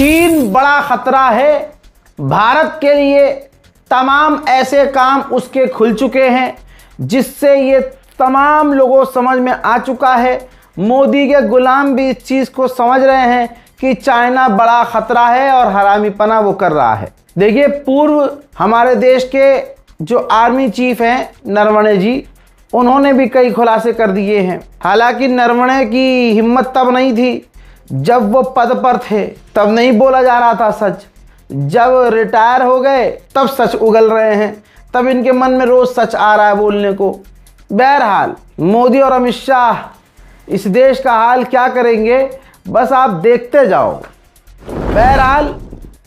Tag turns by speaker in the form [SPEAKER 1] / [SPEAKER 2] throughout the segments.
[SPEAKER 1] चीन बड़ा खतरा है भारत के लिए। तमाम ऐसे काम उसके खुल चुके हैं जिससे ये तमाम लोगों समझ में आ चुका है। मोदी के गुलाम भी इस चीज़ को समझ रहे हैं कि चाइना बड़ा खतरा है और हरामीपना वो कर रहा है। देखिए, पूर्व हमारे देश के जो आर्मी चीफ हैं नरवणे जी, उन्होंने भी कई खुलासे कर दिए हैं। हालांकि नरवणे की हिम्मत तब नहीं थी जब वो पद पर थे, तब नहीं बोला जा रहा था सच। जब रिटायर हो गए तब सच उगल रहे हैं, तब इनके मन में रोज सच आ रहा है बोलने को। बहरहाल मोदी और अमित शाह इस देश का हाल क्या करेंगे, बस आप देखते जाओ। बहरहाल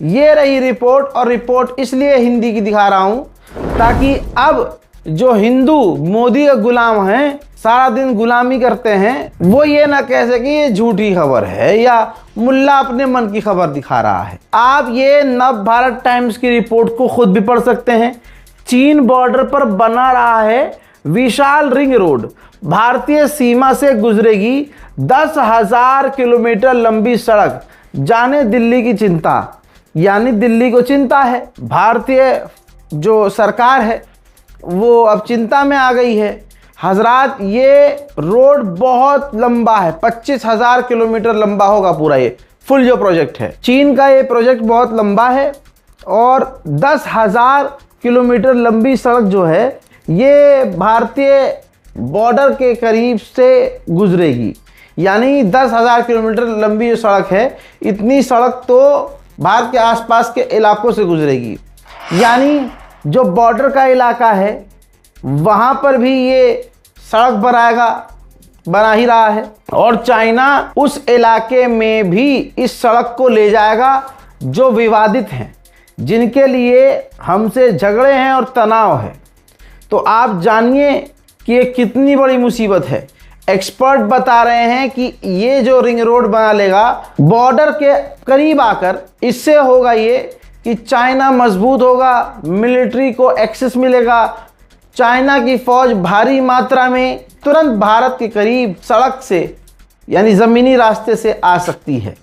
[SPEAKER 1] ये रही रिपोर्ट, और रिपोर्ट इसलिए हिंदी की दिखा रहा हूं ताकि अब जो हिंदू मोदी के गुलाम हैं, सारा दिन गुलामी करते हैं, वो ये ना कह सके ये झूठी खबर है या मुल्ला अपने मन की खबर दिखा रहा है। आप ये नव भारत टाइम्स की रिपोर्ट को खुद भी पढ़ सकते हैं। चीन बॉर्डर पर बना रहा है विशाल रिंग रोड, भारतीय सीमा से गुजरेगी 10,000 किलोमीटर लंबी सड़क, जाने दिल्ली की चिंता। यानी दिल्ली को चिंता है, भारतीय जो सरकार है वो अब चिंता में आ गई है। हजरात, ये रोड बहुत लंबा है, 25,000 किलोमीटर लंबा होगा पूरा ये फुल जो प्रोजेक्ट है। चीन का ये प्रोजेक्ट बहुत लंबा है और 10,000 किलोमीटर लंबी सड़क जो है ये भारतीय बॉर्डर के करीब से गुजरेगी। यानी 10,000 किलोमीटर लंबी जो सड़क है, इतनी सड़क तो भारत के आसपास के इलाकों से गुजरेगी। यानी जो बॉर्डर का इलाका है वहाँ पर भी ये सड़क बना ही रहा है, और चाइना उस इलाके में भी इस सड़क को ले जाएगा जो विवादित हैं, जिनके लिए हमसे झगड़े हैं और तनाव है। तो आप जानिए कि ये कितनी बड़ी मुसीबत है। एक्सपर्ट बता रहे हैं कि ये जो रिंग रोड बना लेगा बॉर्डर के करीब आकर, इससे होगा ये कि चाइना मजबूत होगा, मिलिट्री को एक्सेस मिलेगा, चाइना की फौज भारी मात्रा में तुरंत भारत के करीब सड़क से यानी ज़मीनी रास्ते से आ सकती है।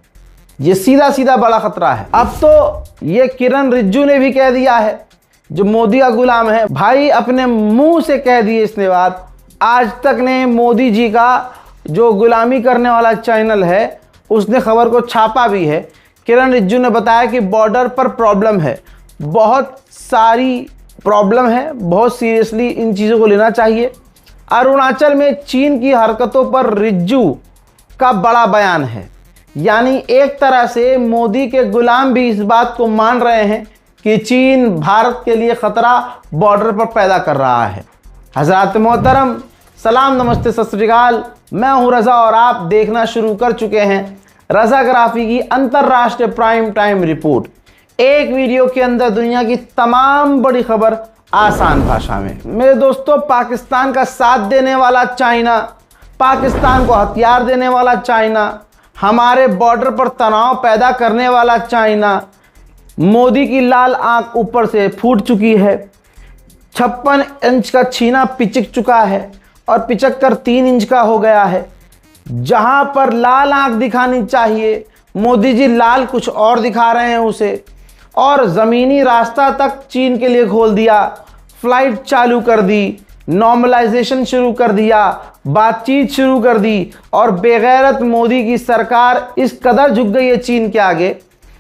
[SPEAKER 1] ये सीधा सीधा बड़ा खतरा है। अब तो ये किरण रिजिजू ने भी कह दिया है, जो मोदी का गुलाम है भाई, अपने मुंह से कह दिए इसने बात। आज तक ने मोदी जी का जो गुलामी करने वाला चैनल है उसने खबर को छापा भी है। किरण रिजिजू ने बताया कि बॉर्डर पर प्रॉब्लम है, बहुत सारी प्रॉब्लम है, बहुत सीरियसली इन चीज़ों को लेना चाहिए। अरुणाचल में चीन की हरकतों पर रिजिजू का बड़ा बयान है। यानी एक तरह से मोदी के गुलाम भी इस बात को मान रहे हैं कि चीन भारत के लिए खतरा बॉर्डर पर पैदा कर रहा है। हज़रात मोहतरम, सलाम, नमस्ते, सत श्री अकाल। मैं हूं रज़ा और आप देखना शुरू कर चुके हैं रज़ाग्राफी की अंतर्राष्ट्रीय प्राइम टाइम रिपोर्ट। एक वीडियो के अंदर दुनिया की तमाम बड़ी खबर आसान भाषा में। मेरे दोस्तों, पाकिस्तान का साथ देने वाला चाइना, पाकिस्तान को हथियार देने वाला चाइना, हमारे बॉर्डर पर तनाव पैदा करने वाला चाइना, मोदी की लाल आंख ऊपर से फूट चुकी है। 56 इंच का छीना पिचक चुका है और पिचक कर 3 इंच का हो गया है। जहां पर लाल आंख दिखानी चाहिए, मोदी जी लाल कुछ और दिखा रहे हैं उसे। और ज़मीनी रास्ता तक चीन के लिए खोल दिया, फ्लाइट चालू कर दी, नॉर्मलाइजेशन शुरू कर दिया, बातचीत शुरू कर दी। और बेगैरत मोदी की सरकार इस कदर झुक गई है चीन के आगे।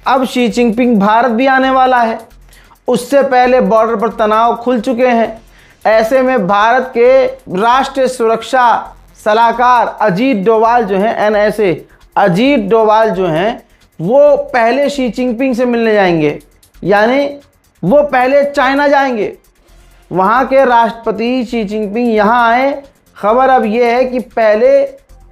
[SPEAKER 1] अब शी जिनपिंग भारत भी आने वाला है, उससे पहले बॉर्डर पर तनाव खुल चुके हैं। ऐसे में भारत के राष्ट्रीय सुरक्षा सलाहकार अजीत डोभाल जो हैं, NSA अजीत डोभाल जो हैं, वो पहले शी जिनपिंग से मिलने जाएंगे। यानी वो पहले चाइना जाएंगे, वहाँ के राष्ट्रपति शी जिनपिंग यहाँ आए। खबर अब ये है कि पहले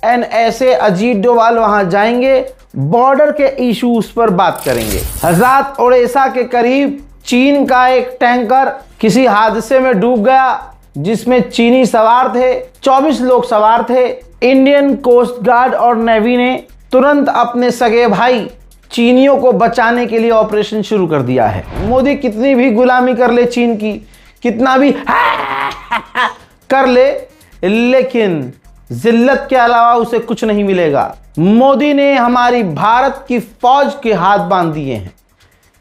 [SPEAKER 1] NSA अजीत डोभाल वहाँ जाएंगे, बॉर्डर के इश्यूज पर बात करेंगे। हज़ात ओडिशा के करीब चीन का एक टैंकर किसी हादसे में डूब गया जिसमें चीनी सवार थे, 24 लोग सवार थे। इंडियन कोस्ट गार्ड और नेवी ने तुरंत अपने सगे भाई चीनियों को बचाने के लिए ऑपरेशन शुरू कर दिया है। मोदी कितनी भी गुलामी कर ले चीन की, कितना भी कर ले, लेकिन जिल्लत के अलावा उसे कुछ नहीं मिलेगा। मोदी ने हमारी भारत की फौज के हाथ बांध दिए हैं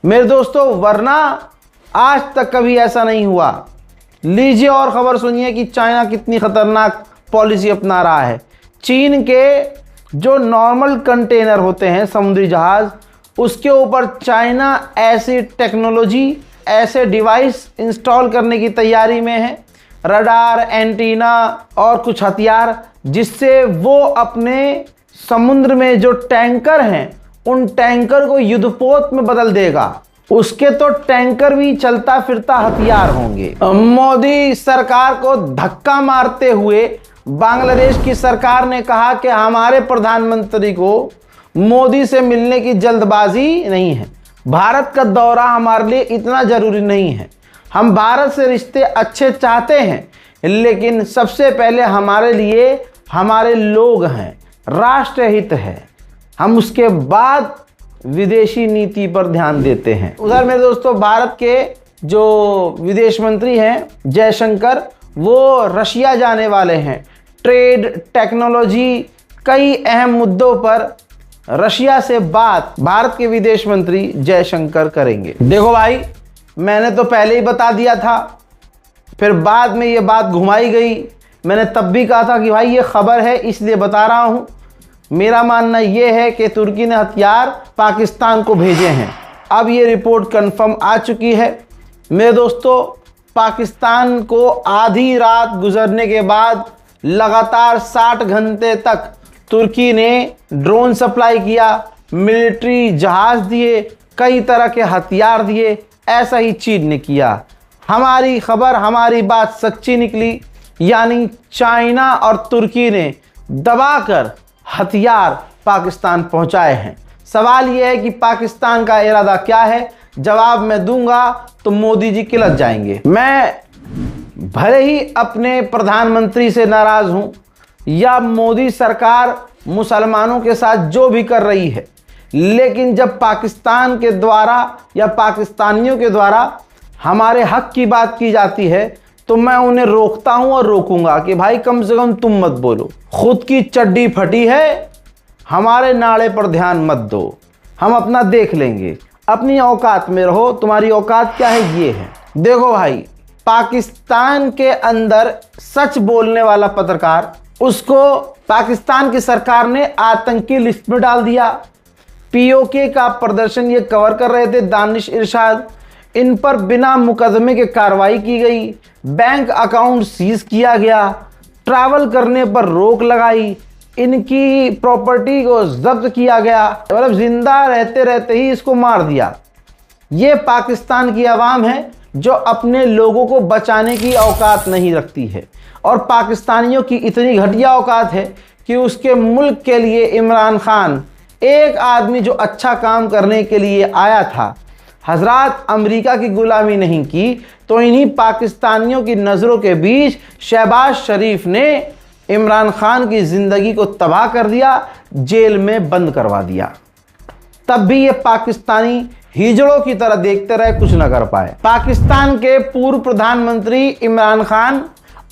[SPEAKER 1] मेरे दोस्तों, वरना आज तक कभी ऐसा नहीं हुआ। लीजिए और खबर सुनिए कि चाइना कितनी खतरनाक पॉलिसी अपना रहा है। चीन के जो नॉर्मल कंटेनर होते हैं, समुद्री जहाज, उसके ऊपर चाइना ऐसी टेक्नोलॉजी, ऐसे डिवाइस इंस्टॉल करने की तैयारी में है, रडार, एंटीना और कुछ हथियार, जिससे वो अपने समुद्र में जो टैंकर हैं उन टैंकर को युद्धपोत में बदल देगा। उसके तो टैंकर भी चलता फिरता हथियार होंगे। मोदी सरकार को धक्का मारते हुए बांग्लादेश की सरकार ने कहा कि हमारे प्रधानमंत्री को मोदी से मिलने की जल्दबाजी नहीं है, भारत का दौरा हमारे लिए इतना जरूरी नहीं है। हम भारत से रिश्ते अच्छे चाहते हैं, लेकिन सबसे पहले हमारे लिए हमारे लोग हैं, राष्ट्रहित है, हम उसके बाद विदेशी नीति पर ध्यान देते हैं। उधर मेरे दोस्तों भारत के जो विदेश मंत्री हैं जयशंकर, वो रशिया जाने वाले हैं। ट्रेड, टेक्नोलॉजी, कई अहम मुद्दों पर रशिया से बात भारत के विदेश मंत्री जयशंकर करेंगे। देखो भाई, मैंने तो पहले ही बता दिया था, फिर बाद में ये बात घुमाई गई। मैंने तब भी कहा था कि भाई ये खबर है इसलिए बता रहा हूँ। मेरा मानना ये है कि तुर्की ने हथियार पाकिस्तान को भेजे हैं। अब ये रिपोर्ट कंफर्म आ चुकी है मेरे दोस्तों। पाकिस्तान को आधी रात गुजरने के बाद लगातार 60 घंटे तक तुर्की ने ड्रोन सप्लाई किया, मिलिट्री जहाज दिए, कई तरह के हथियार दिए। ऐसा ही चीन ने किया। हमारी खबर, हमारी बात सच्ची निकली, यानी चाइना और तुर्की ने दबाकर हथियार पाकिस्तान पहुंचाए हैं। सवाल यह है कि पाकिस्तान का इरादा क्या है। जवाब मैं दूंगा तो मोदी जी किलत जाएंगे। मैं भले ही अपने प्रधानमंत्री से नाराज हूं या मोदी सरकार मुसलमानों के साथ जो भी कर रही है, लेकिन जब पाकिस्तान के द्वारा या पाकिस्तानियों के द्वारा हमारे हक की बात की जाती है तो मैं उन्हें रोकता हूं और रोकूंगा कि भाई कम से कम तुम मत बोलो। खुद की चड्डी फटी है, हमारे नाड़े पर ध्यान मत दो, हम अपना देख लेंगे, अपनी औकात में रहो। तुम्हारी औकात क्या है ये है। देखो भाई, पाकिस्तान के अंदर सच बोलने वाला पत्रकार, उसको पाकिस्तान की सरकार ने आतंकी लिस्ट में डाल दिया। पीओके का प्रदर्शन ये कवर कर रहे थे दानिश इरशाद, इन पर बिना मुकदमे के कार्रवाई की गई, बैंक अकाउंट सीज किया गया, ट्रैवल करने पर रोक लगाई, इनकी प्रॉपर्टी को जब्त किया गया, मतलब जिंदा रहते रहते ही इसको मार दिया। ये पाकिस्तान की आवाम है जो अपने लोगों को बचाने की औकात नहीं रखती है, और पाकिस्तानियों की इतनी घटिया औकात है कि उसके मुल्क के लिए इमरान खान, एक आदमी जो अच्छा काम करने के लिए आया था, हजरात अमेरिका की गुलामी नहीं की, तो इन्हीं पाकिस्तानियों की नज़रों के बीच शहबाज शरीफ ने इमरान खान की ज़िंदगी को तबाह कर दिया, जेल में बंद करवा दिया। तब भी ये पाकिस्तानी हिजड़ों की तरह देखते रहे, कुछ न कर पाए। पाकिस्तान के पूर्व प्रधानमंत्री इमरान खान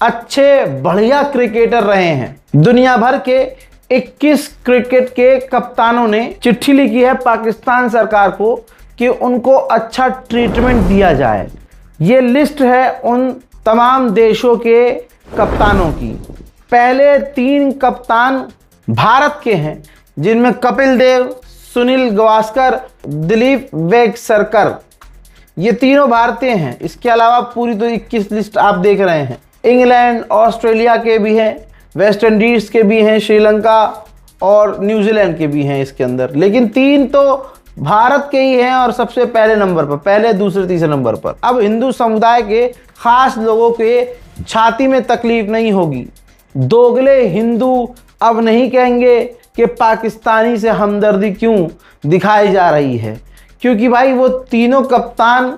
[SPEAKER 1] अच्छे बढ़िया क्रिकेटर रहे हैं। दुनिया भर के 21 क्रिकेट के कप्तानों ने चिट्ठी लिखी है पाकिस्तान सरकार को कि उनको अच्छा ट्रीटमेंट दिया जाए। ये लिस्ट है उन तमाम देशों के कप्तानों की। पहले 3 कप्तान भारत के हैं, जिनमें कपिल देव, सुनील गावस्कर, दिलीप वेंगसरकर, ये तीनों भारतीय हैं। इसके अलावा पूरी तो 21 लिस्ट आप देख रहे हैं। इंग्लैंड, ऑस्ट्रेलिया के भी हैं, वेस्ट इंडीज़ के भी हैं, श्रीलंका और न्यूजीलैंड के भी हैं इसके अंदर, लेकिन 3 तो भारत के ही हैं और सबसे पहले नंबर पर, पहले, दूसरे, तीसरे नंबर पर। अब हिंदू समुदाय के खास लोगों के छाती में तकलीफ नहीं होगी। दोगले हिंदू अब नहीं कहेंगे कि पाकिस्तानी से हमदर्दी क्यों दिखाई जा रही है, क्योंकि भाई वो तीनों कप्तान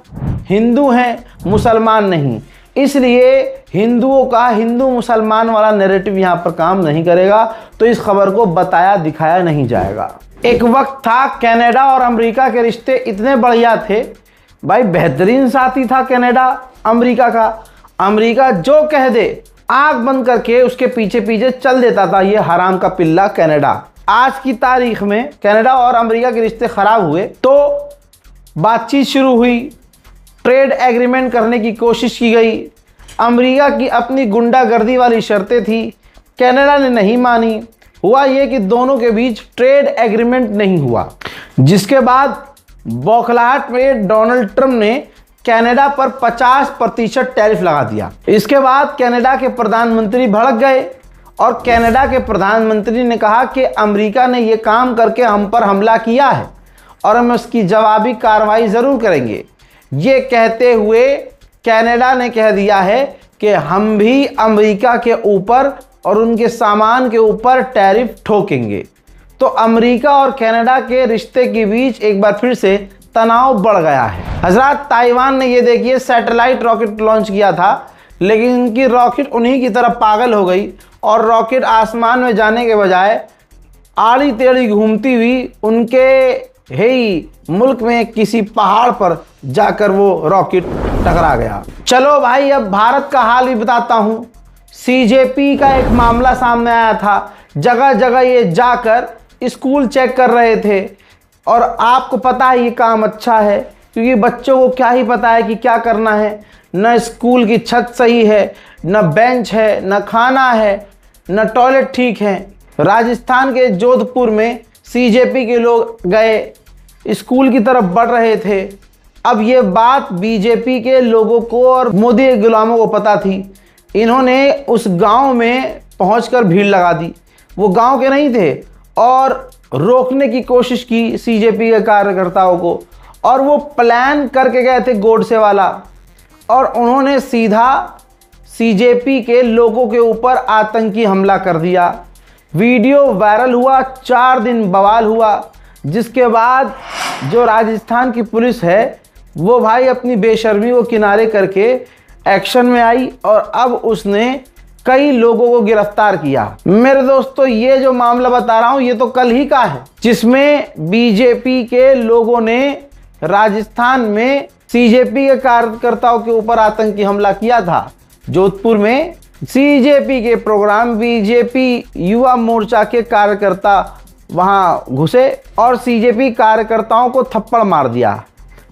[SPEAKER 1] हिंदू हैं, मुसलमान नहीं। इसलिए हिंदुओं का हिंदू मुसलमान वाला नैरेटिव यहाँ पर काम नहीं करेगा, तो इस खबर को बताया दिखाया नहीं जाएगा। एक वक्त था कनाडा और अमेरिका के रिश्ते इतने बढ़िया थे भाई, बेहतरीन साथी था कनाडा अमेरिका का। अमेरिका जो कह दे आंख बंद करके उसके पीछे पीछे चल देता था ये हराम का पिल्ला कनाडा। आज की तारीख में कनाडा और अमेरिका के रिश्ते खराब हुए तो बातचीत शुरू हुई, ट्रेड एग्रीमेंट करने की कोशिश की गई। अमेरिका की अपनी गुंडागर्दी वाली शर्तें थी, कनाडा ने नहीं मानी। हुआ ये कि दोनों के बीच ट्रेड एग्रीमेंट नहीं हुआ, जिसके बाद बौखलाहट में डोनाल्ड ट्रंप ने कनाडा पर 50% टैरिफ लगा दिया। इसके बाद कनाडा के प्रधानमंत्री भड़क गए और कनाडा के प्रधानमंत्री ने कहा कि अमेरिका ने ये काम करके हम पर हमला किया है और हम उसकी जवाबी कार्रवाई ज़रूर करेंगे। ये कहते हुए कनाडा ने कह दिया है कि हम भी अमेरिका के ऊपर और उनके सामान के ऊपर टैरिफ ठोकेंगे। तो अमेरिका और कनाडा के रिश्ते के बीच एक बार फिर से तनाव बढ़ गया है। हजरात, ताइवान ने ये देखिए सैटेलाइट रॉकेट लॉन्च किया था, लेकिन उनकी रॉकेट उन्हीं की तरफ पागल हो गई और रॉकेट आसमान में जाने के बजाय आड़ी टेढ़ी घूमती हुई उनके ही मुल्क में किसी पहाड़ पर जाकर वो रॉकेट टकरा गया। चलो भाई, अब भारत का हाल भी बताता हूँ। सीजेपी का एक मामला सामने आया था, जगह जगह ये जाकर स्कूल चेक कर रहे थे और आपको पता है ये काम अच्छा है, क्योंकि बच्चों को क्या ही पता है कि क्या करना है। न स्कूल की छत सही है, न बेंच है, न खाना है, न टॉयलेट ठीक है। राजस्थान के जोधपुर में सीजेपी के लोग गए, स्कूल की तरफ बढ़ रहे थे। अब ये बात बीजेपी के लोगों को और मोदी के गुलामों को पता थी। इन्होंने उस गांव में पहुंचकर भीड़ लगा दी। वो गांव के नहीं थे और रोकने की कोशिश की सीजेपी के कार्यकर्ताओं को, और वो प्लान करके गए थे गोडसे वाला, और उन्होंने सीधा सीजेपी के लोगों के ऊपर आतंकी हमला कर दिया। वीडियो वायरल हुआ, 4 दिन बवाल हुआ, जिसके बाद जो राजस्थान की पुलिस है वो भाई अपनी बेशर्मी को किनारे करके एक्शन में आई और अब उसने कई लोगों को गिरफ्तार किया। मेरे दोस्तों, ये जो मामला बता रहा हूं ये तो कल ही का है, जिसमें बीजेपी के लोगों ने राजस्थान में सीजेपी के कार्यकर्ताओं के ऊपर आतंकी हमला किया था। जोधपुर में सीजेपी के प्रोग्राम, बीजेपी युवा मोर्चा के कार्यकर्ता वहां घुसे और सीजेपी कार्यकर्ताओं को थप्पड़ मार दिया।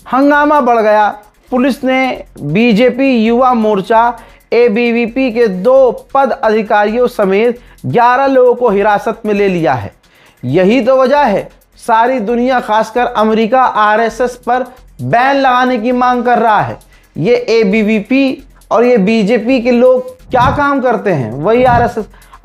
[SPEAKER 1] हंगामा बढ़ गया। पुलिस ने बीजेपी युवा मोर्चा एबीवीपी के 2 पद अधिकारियों समेत 11 लोगों को हिरासत में ले लिया है। यही तो वजह है सारी दुनिया, खासकर अमेरिका, आरएसएस पर बैन लगाने की मांग कर रहा है। ये एबीवीपी और ये बीजेपी के लोग क्या काम करते हैं? वही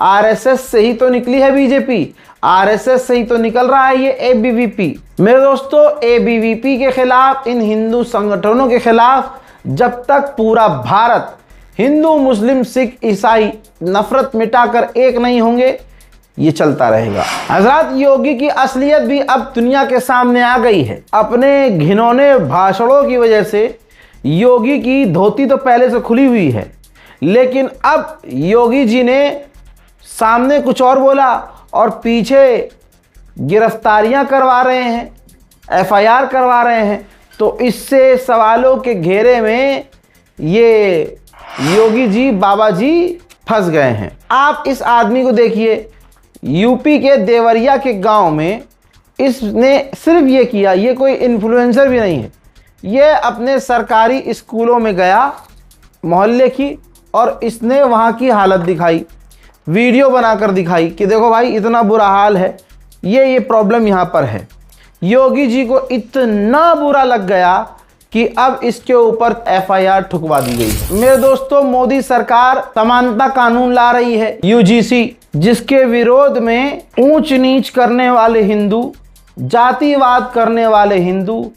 [SPEAKER 1] आरएसएस से ही तो निकली है बीजेपी, आरएसएस से ही तो निकल रहा है ये एबीवीपी। मेरे दोस्तों, एबीवीपी के खिलाफ, इन हिंदू संगठनों के खिलाफ जब तक पूरा भारत हिंदू, मुस्लिम, सिख, ईसाई नफरत मिटाकर एक नहीं होंगे, ये चलता रहेगा। हजरत, योगी की असलियत भी अब दुनिया के सामने आ गई है। अपने घिनौने भाषणों की वजह से योगी की धोती तो पहले से खुली हुई है, लेकिन अब योगी जी ने सामने कुछ और बोला और पीछे गिरफ्तारियां करवा रहे हैं, एफआईआर करवा रहे हैं। तो इससे सवालों के घेरे में ये योगी जी, बाबा जी फंस गए हैं। आप इस आदमी को देखिए, यूपी के देवरिया के गांव में इसने सिर्फ ये किया, ये कोई इन्फ्लुएंसर भी नहीं है, ये अपने सरकारी स्कूलों में गया मोहल्ले की और इसने वहाँ की हालत दिखाई, वीडियो बनाकर दिखाई कि देखो भाई इतना बुरा हाल है, ये प्रॉब्लम यहाँ पर है। योगी जी को इतना बुरा लग गया कि अब इसके ऊपर एफआईआर ठुकवा दी गई। मेरे दोस्तों, मोदी सरकार समानता कानून ला रही है, यूजीसी, जिसके विरोध में ऊंच नीच करने वाले हिंदू, जातिवाद करने वाले हिंदू,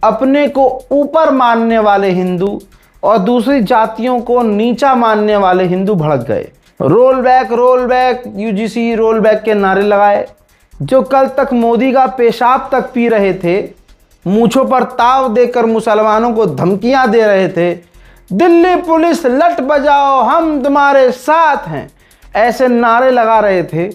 [SPEAKER 1] अपने को ऊपर मानने वाले हिंदू और दूसरी जातियों को नीचा मानने वाले हिंदू भड़क गए। Roll back UGC roll back के नारे लगाए। जो कल तक मोदी का पेशाब तक पी रहे थे, मूंछों पर ताव देकर मुसलमानों को धमकियां दे रहे थे, दिल्ली पुलिस लट बजाओ हम तुम्हारे साथ हैं, ऐसे नारे लगा रहे थे,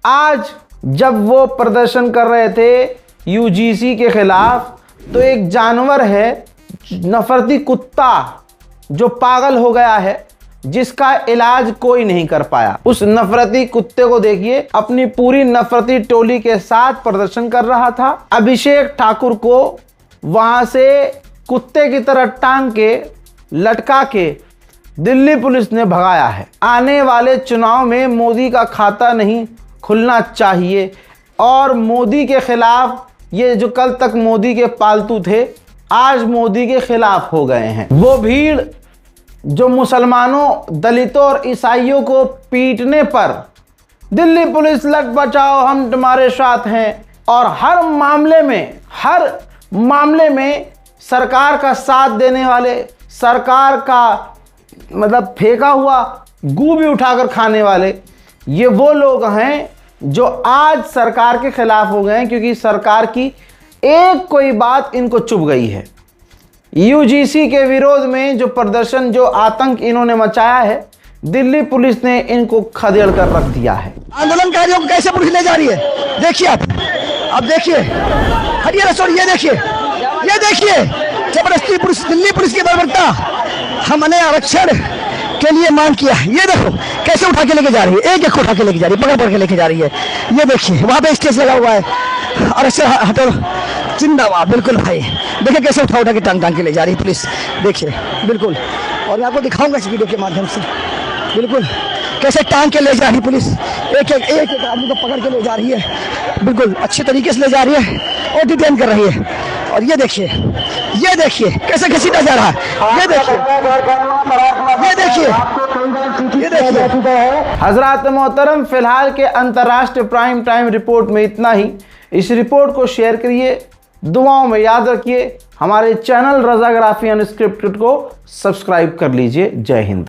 [SPEAKER 1] आज जब वो प्रदर्शन कर रहे थे यूजीसी के खिलाफ, तो एक जानवर है, नफरती कुत्ता जो पागल हो गया है, जिसका इलाज कोई नहीं कर पाया। उस नफरती कुत्ते को देखिए, अपनी पूरी नफरती टोली के साथ प्रदर्शन कर रहा था। अभिषेक ठाकुर को वहां से कुत्ते की तरह टांग के लटका के दिल्ली पुलिस ने भगाया है। आने वाले चुनाव में मोदी का खाता नहीं खुलना चाहिए और मोदी के खिलाफ, ये जो कल तक मोदी के पालतू थे आज मोदी के खिलाफ हो गए हैं। वो भीड़ जो मुसलमानों, दलितों और ईसाइयों को पीटने पर दिल्ली पुलिस लट बचाओ हम तुम्हारे साथ हैं और हर मामले में सरकार का साथ देने वाले, सरकार का मतलब फेंका हुआ गू भी उठाकर खाने वाले, ये वो लोग हैं जो आज सरकार के खिलाफ हो गए हैं, क्योंकि सरकार की एक कोई बात इनको चुभ गई है। यूजीसी के विरोध में जो प्रदर्शन, जो आतंक इन्होंने मचाया है, दिल्ली पुलिस ने इनको खदेड़ कर रख दिया है।
[SPEAKER 2] आंदोलनकारियों को कैसे पुलिस ले जा रही है, देखिए आप, अब देखिए, हरियाणा सॉरी, ये देखिए जबरदस्ती पुलिस, दिल्ली पुलिस की बर्बरता। हमने आरक्षण के लिए मांग किया, ये देखो कैसे उठा के लेके जा रही है, एक उठा के लेके जा रही है, पकड़ के लेके जा रही है। ये देखिए वहां पे स्टेज लगा हुआ है, आरक्षण हटो जिंदाबाद, बिल्कुल भाई, देखिए कैसे उठा के टांग के ले जा रही है पुलिस, देखिए बिल्कुल। और मैं आपको दिखाऊंगा इस वीडियो के माध्यम से, बिल्कुल कैसे टांग के ले जा रही पुलिस, एक आदमी को पकड़ के ले जा रही है, बिल्कुल अच्छे तरीके से ले जा रही है और डिटेन कर रही है। और ये देखिए कैसे घसीटा जा रहा है, ये देखिए।
[SPEAKER 1] हजरात मोहतरम, फिलहाल के अंतर्राष्ट्रीय प्राइम टाइम रिपोर्ट में इतना ही। इस रिपोर्ट को शेयर करिए, दुआओं में याद रखिए। हमारे चैनल रज़ाग्राफी अनस्क्रिप्टेड को सब्सक्राइब कर लीजिए। जय हिंद।